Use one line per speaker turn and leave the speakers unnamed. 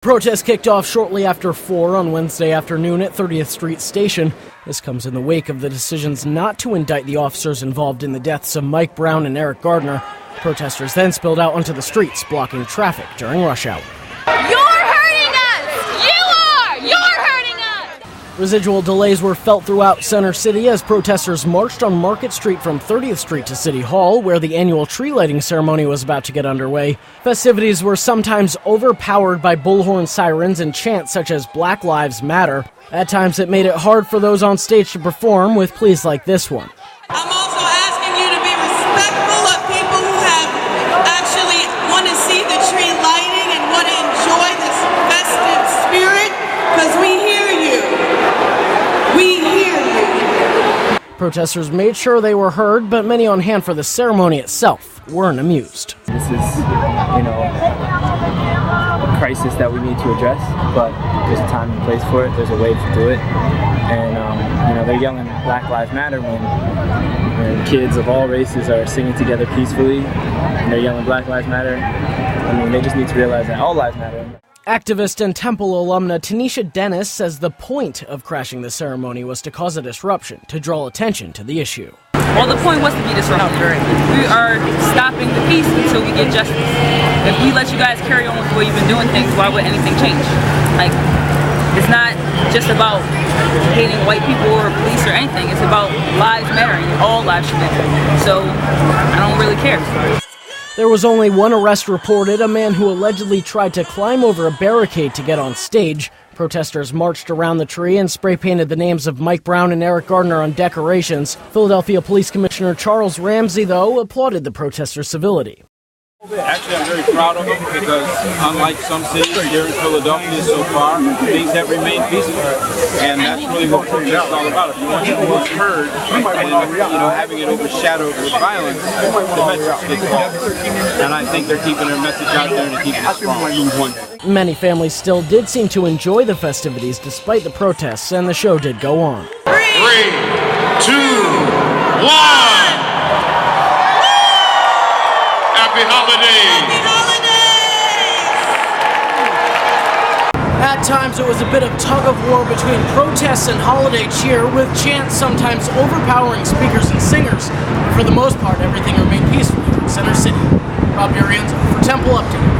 Protests kicked off shortly after 4 on Wednesday afternoon at 30th Street Station. This comes in the wake of the decisions not to indict the officers involved in the deaths of Mike Brown and Eric Garner. Protesters then spilled out onto the streets, blocking traffic during rush hour.
You're hurting us! You're hurting us!
Residual delays were felt throughout Center City as protesters marched on Market Street from 30th Street to City Hall, where the annual tree lighting ceremony was about to get underway. Festivities were sometimes overpowered by bullhorn sirens and chants such as Black Lives Matter. At times it made it hard for those on stage to perform with pleas like this one.
I'm also asking you to be respectful of people who actually want to see the tree lighting and want to enjoy this festive spirit, because we hear you. We hear you.
Protesters made sure they were heard, but many on hand for the ceremony itself weren't amused.
This is, a crisis that we need to address, but there's a time and place for it. There's a way to do it. And, they're yelling Black Lives Matter when kids of all races are singing together peacefully, and they're yelling Black Lives Matter. They just need to realize that all lives matter.
Activist and Temple alumna Tanisha Dennis says the point of crashing the ceremony was to cause a disruption, to draw attention to the issue.
Well, the point was to be disruptive. We are stopping the peace until we get justice. If we let you guys carry on with the way you've been doing things, why would anything change? It's not just about hating white people or police or anything. It's about lives mattering. All lives should matter. So I don't really care.
There was only one arrest reported, a man who allegedly tried to climb over a barricade to get on stage. Protesters marched around the tree and spray-painted the names of Mike Brown and Eric Garner on decorations. Philadelphia Police Commissioner Charles Ramsey, though, applauded the protesters' civility.
Actually, I'm very proud of them because, unlike some cities here in Philadelphia so far, things have remained peaceful. And that's really what protest is all about. If you want your voice heard, and having it overshadowed with violence, the message gets lost. And I think they're keeping their message out there to keep it strong.
Many families still did seem to enjoy the festivities despite the protests, and the show did go on.
3, 2, 1. Happy holidays!
Happy holidays!
At times it was a bit of tug-of-war between protests and holiday cheer, with chants sometimes overpowering speakers and singers. But for the most part, everything remained peaceful in Center City. Rob Durians for Temple Update.